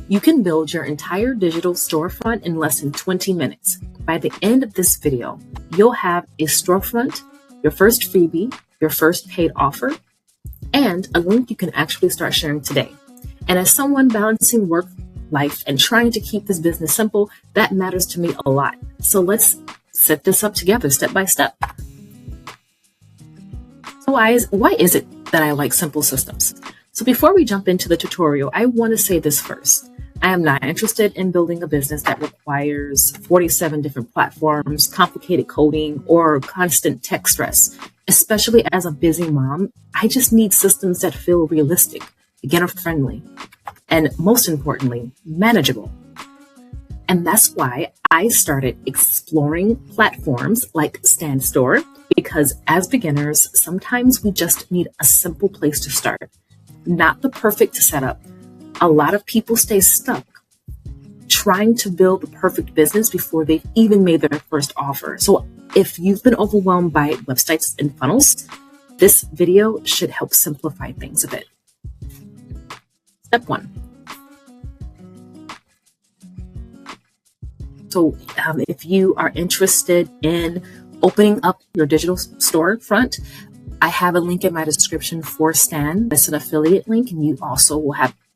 You can build your entire digital storefront in less than 20 minutes. By the end of this video, you'll have a storefront, your first freebie, your first paid offer, and a link you can actually start sharing today. And as someone balancing work, life, and trying to keep this business simple, that matters to me a lot. So let's set this up together step by step. So why is it that I like simple systems? So before we jump into the tutorial, I want to say this first. I am not interested in building a business that requires 47 different platforms, complicated coding, or constant tech stress. Especially as a busy mom, I just need systems that feel realistic, beginner-friendly, and most importantly, manageable. And that's why I started exploring platforms like Stand Store, because as beginners, sometimes we just need a simple place to start. Not the perfect setup. A lot of people stay stuck trying to build the perfect business before they've even made their first offer. So if you've been overwhelmed by websites and funnels, this video should help simplify things a bit. Step 1. So if you are interested in opening up your digital storefront, I have a link in my description for Stan. That's an affiliate link, and you also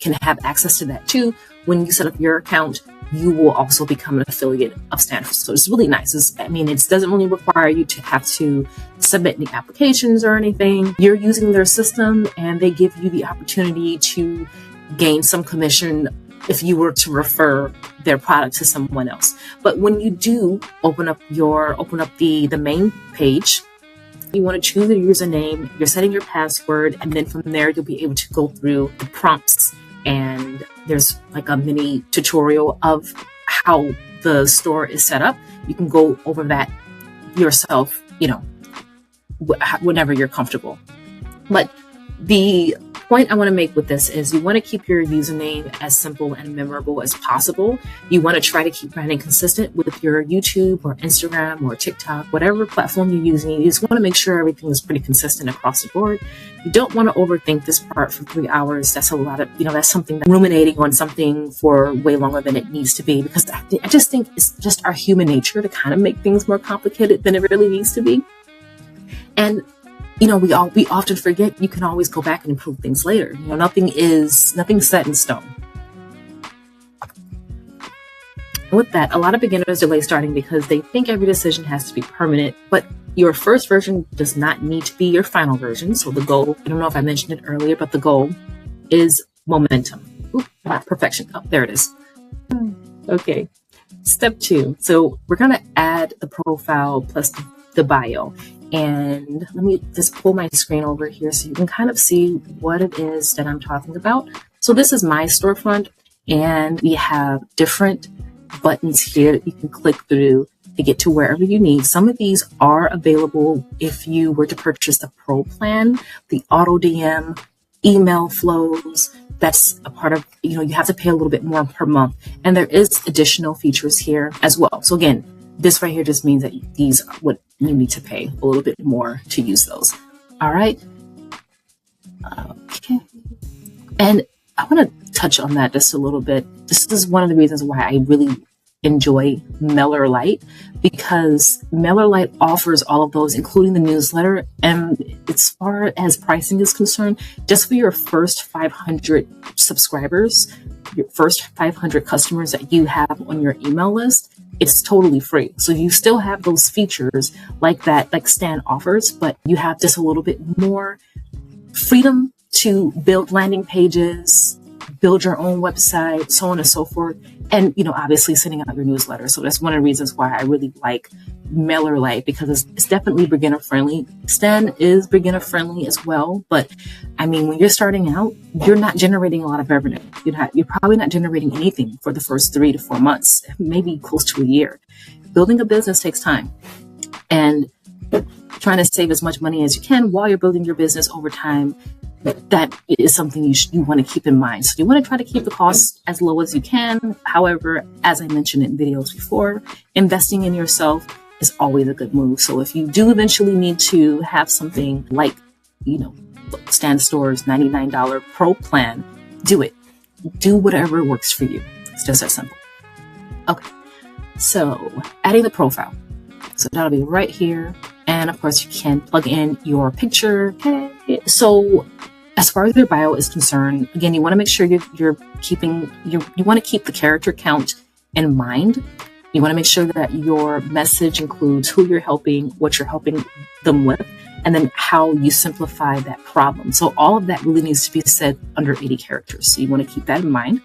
can have access to that too. When you set up your account, you will also become an affiliate of Stan. So it's really nice. It doesn't really require you to have to submit any applications or anything. You're using their system, and they give you the opportunity to gain some commission if you were to refer their product to someone else. But when you do open up the main page, you want to choose a username, you're setting your password, and then from there you'll be able to go through the prompts, and there's like a mini tutorial of how the store is set up. You can go over that yourself, whenever you're comfortable. But the point I want to make with this is you want to keep your username as simple and memorable as possible. You want to try to keep branding consistent with your YouTube or Instagram or TikTok, whatever platform you're using. You just want to make sure everything is pretty consistent across the board. You don't want to overthink this part for 3 hours. That's a lot of, that's something that ruminating on something for way longer than it needs to be, because I just think it's just our human nature to kind of make things more complicated than it really needs to be. And we often forget you can always go back and improve things later. Nothing's set in stone. With that, a lot of beginners delay starting because they think every decision has to be permanent, but your first version does not need to be your final version. So the goal, I don't know if I mentioned it earlier, but the goal is momentum. Not perfection. Oh, there it is. Okay. Step 2. So we're going to add the profile plus the bio. And let me just pull my screen over here so you can kind of see what it is that I'm talking about. So this is my storefront, and we have different buttons here that you can click through to get to wherever you need. Some of these are available if you were to purchase the Pro plan, the auto DM, email flows. That's a part of, you have to pay a little bit more per month. And there is additional features here as well. So again, this right here just means that these are what you need to pay a little bit more to use those. All right. Okay. And I want to touch on that just a little bit. This is one of the reasons why I really enjoy MailerLite, because MailerLite offers all of those, including the newsletter. And as far as pricing is concerned, just for your first 500 subscribers, your first 500 customers that you have on your email list, it's totally free. So you still have those features like that, like Stan offers, but you have just a little bit more freedom to build landing pages, build your own website, so on and so forth. And, obviously sending out your newsletter. So that's one of the reasons why I really like MailerLite, because it's definitely beginner friendly. Stan is beginner friendly as well. But when you're starting out, you're not generating a lot of revenue. You're probably not generating anything for the first 3 to 4 months, maybe close to a year. Building a business takes time, and trying to save as much money as you can while you're building your business over time, that is something you want to keep in mind. So you want to try to keep the costs as low as you can. However, as I mentioned in videos before, investing in yourself is always a good move. So if you do eventually need to have something like, Stan Store's $99 Pro plan, do it. do whatever works for you. It's just that simple. Okay, so adding the profile. So that'll be right here. And of course, you can plug in your picture. Okay. So as far as your bio is concerned, again, you want to make sure you want to keep the character count in mind. You want to make sure that your message includes who you're helping, what you're helping them with, and then how you simplify that problem. So all of that really needs to be said under 80 characters. So you want to keep that in mind.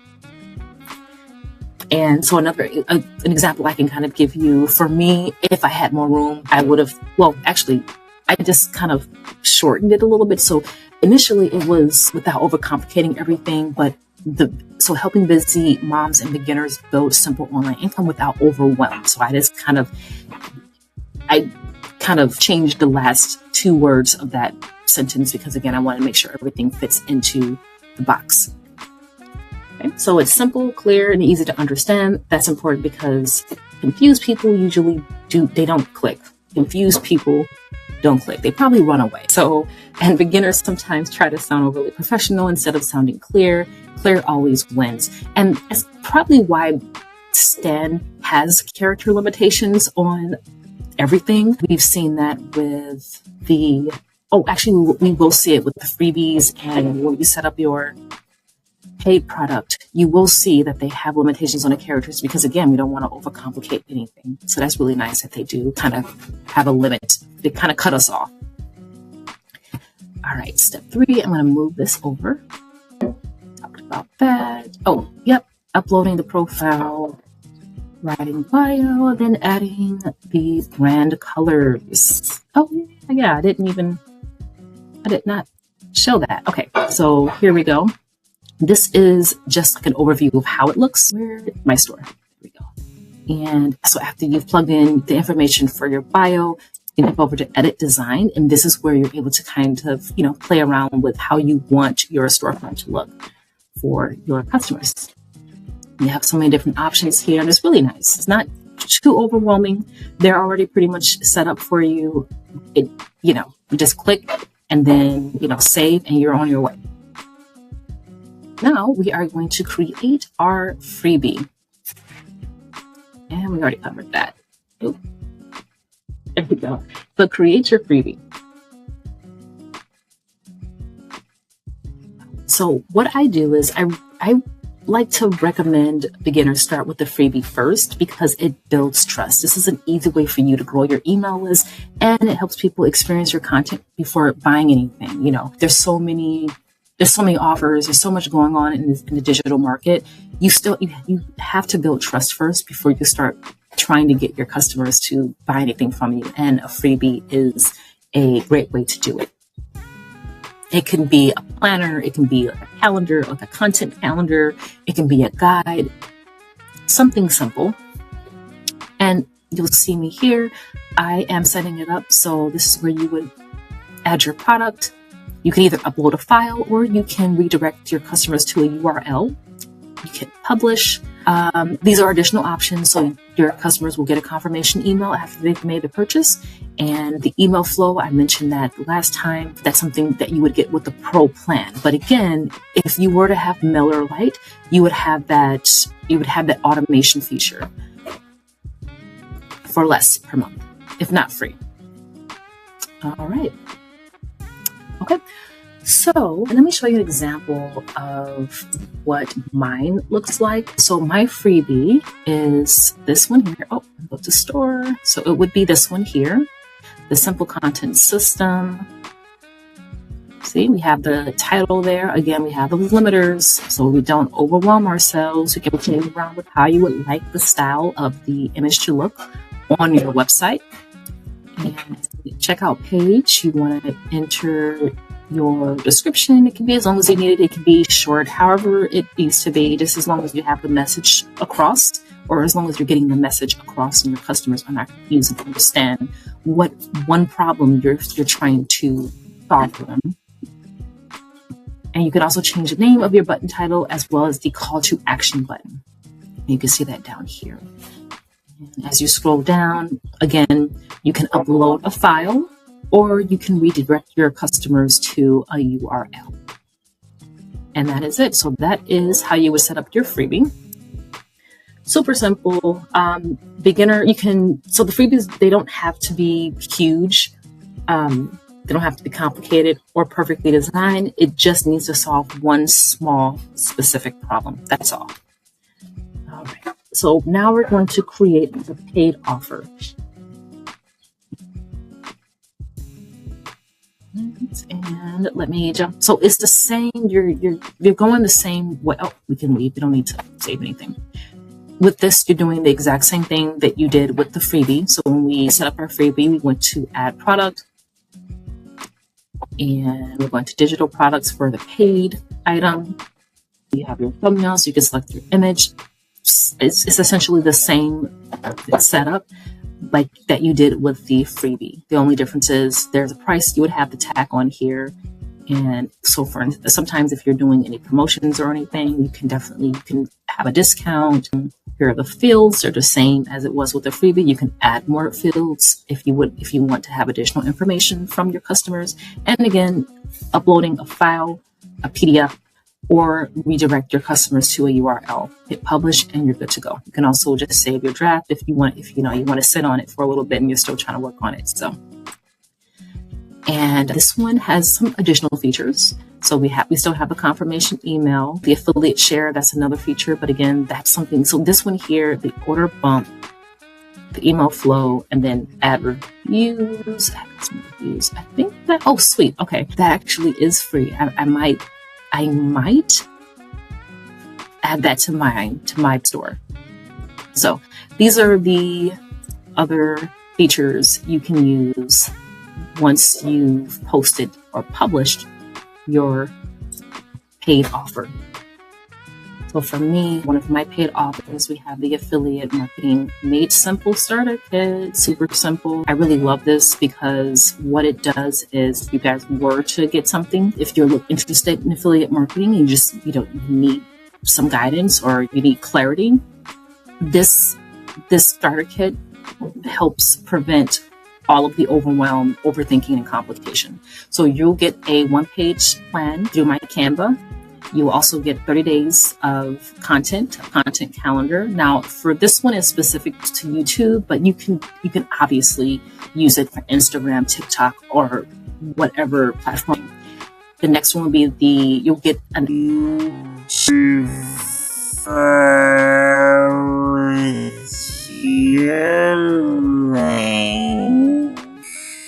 And so an example I can kind of give you, for me, if I had more room, I would have, I just kind of shortened it a little bit. So initially it was without overcomplicating everything, but so helping busy moms and beginners build simple online income without overwhelm. So I kind of changed the last 2 words of that sentence because, again, I want to make sure everything fits into the box. Okay? So it's simple, clear, and easy to understand. That's important because confused people usually don't click. Confused people don't click. They probably run away. And beginners sometimes try to sound overly professional instead of sounding clear. Clear always wins. And that's probably why Stan has character limitations on everything. We've seen that with we will see it with the freebies, and when you set up your paid product, you will see that they have limitations on the characters because, again, we don't want to overcomplicate anything. So that's really nice that they do kind of have a limit. They kind of cut us off. All right, step 3, I'm going to move this over. Talked about that. Oh, yep. Uploading the profile, writing bio, then adding the brand colors. Oh, yeah, I did not show that. Okay, so here we go. This is just like an overview of how it looks. My store. There we go. And so after you've plugged in the information for your bio, you can go over to edit design. And this is where you're able to kind of, play around with how you want your storefront to look for your customers. You have so many different options here, and it's really nice. It's not too overwhelming. They're already pretty much set up for you. You just click and then, save, and you're on your way. Now we are going to create our freebie. And we already covered that. Oop. There we go. So create your freebie. So what I do is I like to recommend beginners start with the freebie first because it builds trust. This is an easy way for you to grow your email list, and it helps people experience your content before buying anything. There's so many offers. There's so much going on in the digital market. You have to build trust first before you start trying to get your customers to buy anything from you. And a freebie is a great way to do it. It can be a planner. It can be a calendar, like a content calendar. It can be a guide, something simple. And you'll see me here. I am setting it up. So this is where you would add your product. You can either upload a file or you can redirect your customers to a URL. You can publish. These are additional options, so your customers will get a confirmation email after they've made the purchase. And the email flow, I mentioned that last time. That's something that you would get with the Pro plan. But again, if you were to have MailerLite, you would have that automation feature for less per month, if not free. All right. Okay, so let me show you an example of what mine looks like. So my freebie is this one here. Oh, go to store. So it would be this one here, the simple content system. See, we have the title there. Again, we have those limiters so we don't overwhelm ourselves. We can play around with how you would like the style of the image to look on your website. And checkout page, you want to enter your description. It can be as long as you need it. It can be short, however it needs to be, just as long as you have the message across, or as long as you're getting the message across and your customers are not confused and understand what one problem you're trying to solve for them. And you can also change the name of your button title as well as the call to action button. And you can see that down here. And as you scroll down, again, you can upload a file or you can redirect your customers to a URL. And that is it. So that is how you would set up your freebie. Super simple. Beginner, so the freebies, they don't have to be huge. They don't have to be complicated or perfectly designed. It just needs to solve one small specific problem. That's all. All right. So now we're going to create the paid offer. And let me jump. So it's the same. You're going the same way. Oh, we can leave. We don't need to save anything. With this, you're doing the exact same thing that you did with the freebie. So when we set up our freebie, we went to add product, and we're going to digital products for the paid item. You have your thumbnail, so you can select your image. It's essentially the same setup like that you did with the freebie. The only difference is there's a price you would have to tack on here. And so for sometimes if you're doing any promotions or anything, you can have a discount. Here are the fields. They're the same as it was with the freebie. You can add more fields if you want to have additional information from your customers. And again, uploading a file, a PDF, or redirect your customers to a URL. Hit publish and you're good to go. You can also just save your draft if you want to sit on it for a little bit and you're still trying to work on it. And this one has some additional features. So we still have a confirmation email, the affiliate share, that's another feature. But again, that's something. So this one here, the order bump, the email flow, and then add reviews. I think that, oh, sweet. Okay. That actually is free. I might add that to my store. So these are the other features you can use once you've posted or published your paid offer. So for me, one of my paid offers, we have the affiliate marketing made simple starter kit. Super simple. I really love this because what it does is if you guys were to get something, if you're interested in affiliate marketing, you need some guidance or you need clarity, this starter kit helps prevent all of the overwhelm, overthinking, and complication. So you'll get a one-page plan through my Canva. You will also get 30 days of content calendar. Now, for this one is specific to YouTube, but you can obviously use it for Instagram, TikTok, or whatever platform. The next one will be you'll get an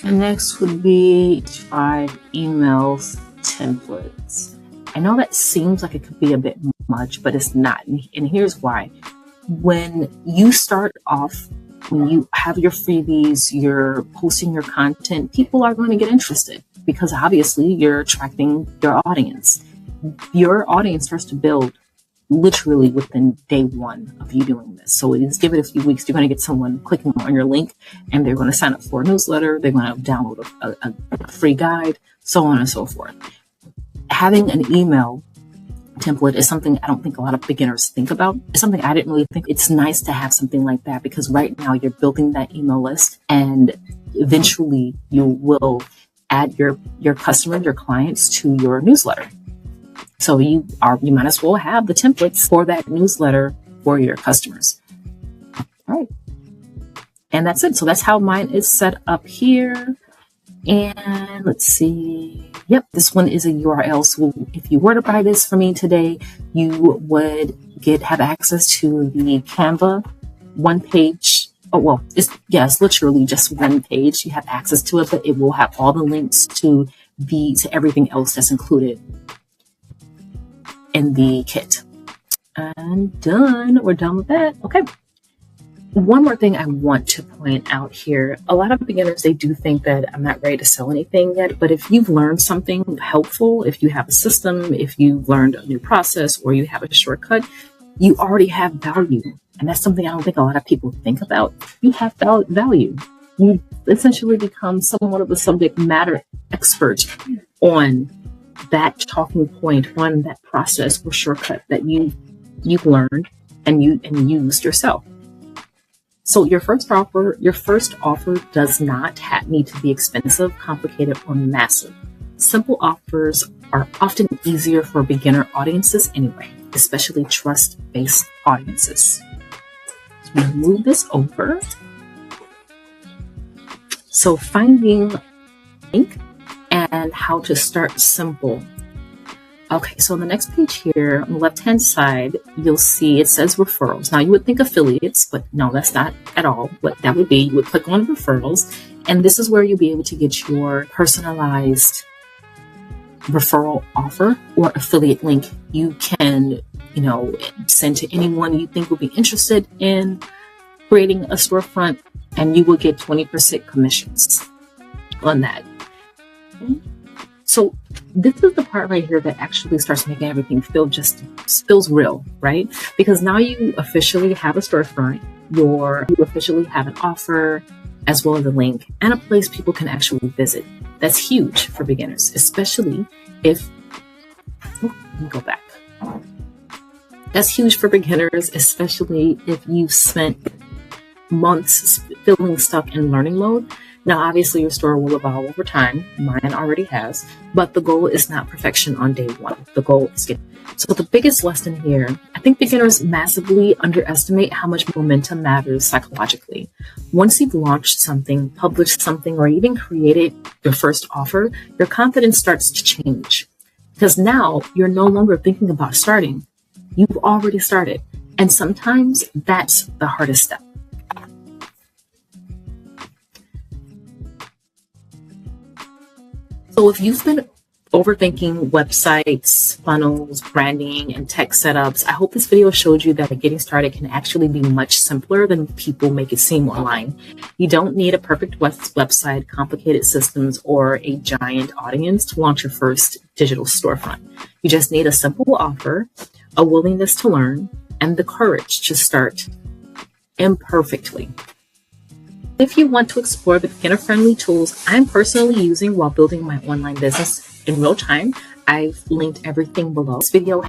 The next would be 5 emails templates. I know that seems like it could be a bit much, but it's not. And here's why. When you start off, when you have your freebies, you're posting your content, people are going to get interested because obviously you're attracting your audience. Your audience starts to build literally within day one of you doing this. So just give it a few weeks. You're going to get someone clicking on your link and they're going to sign up for a newsletter. They're going to download a free guide, so on and so forth. Having an email template is something I don't think a lot of beginners think about. It's something I didn't really think. It's nice to have something like that because right now you're building that email list and eventually you will add your customers, your clients to your newsletter. So you might as well have the templates for that newsletter for your customers. All right. And that's it. So that's how mine is set up here. And let's see. Yep, this one is a URL. So if you were to buy this for me today, you would have access to the Canva one page. Oh, well, it's literally just one page. You have access to it, but it will have all the links to everything else that's included in the kit. I'm done. We're done with that. Okay. One more thing I want to point out here. A lot of beginners, they do think that I'm not ready to sell anything yet, but if you've learned something helpful, if you have a system, if you've learned a new process, or you have a shortcut, you already have value. And that's something I don't think a lot of people think about. You have value. You essentially become somewhat of a subject matter expert on that talking point, on that process or shortcut that you've learned and used yourself. So your first offer does not need to be expensive, complicated, or massive. Simple offers are often easier for beginner audiences anyway, especially trust-based audiences. So I'm gonna move this over. So finding link and how to start simple. Okay, so on the next page here, on the left-hand side, you'll see it says referrals. Now you would think affiliates, but no, that's not at all what that would be. You would click on referrals, and this is where you'll be able to get your personalized referral offer or affiliate link. You can, send to anyone you think will be interested in creating a storefront, and you will get 20% commissions on that. So this is the part right here that actually starts making everything feels real, right? Because now you officially have a storefront, you officially have an offer, as well as a link and a place people can actually visit. That's huge for beginners, especially if, let me go back. That's huge for beginners, especially if you've spent months feeling stuck in learning mode. Now, obviously, your store will evolve over time. Mine already has, but the goal is not perfection on day one. The goal is So the biggest lesson here, I think beginners massively underestimate how much momentum matters psychologically. Once you've launched something, published something, or even created your first offer, your confidence starts to change. Because now you're no longer thinking about starting. You've already started. And sometimes that's the hardest step. So if you've been overthinking websites, funnels, branding, and tech setups, I hope this video showed you that getting started can actually be much simpler than people make it seem online. You don't need a perfect website, complicated systems, or a giant audience to launch your first digital storefront. You just need a simple offer, a willingness to learn, and the courage to start imperfectly. If you want to explore the beginner-friendly tools I'm personally using while building my online business in real time, I've linked everything below. This video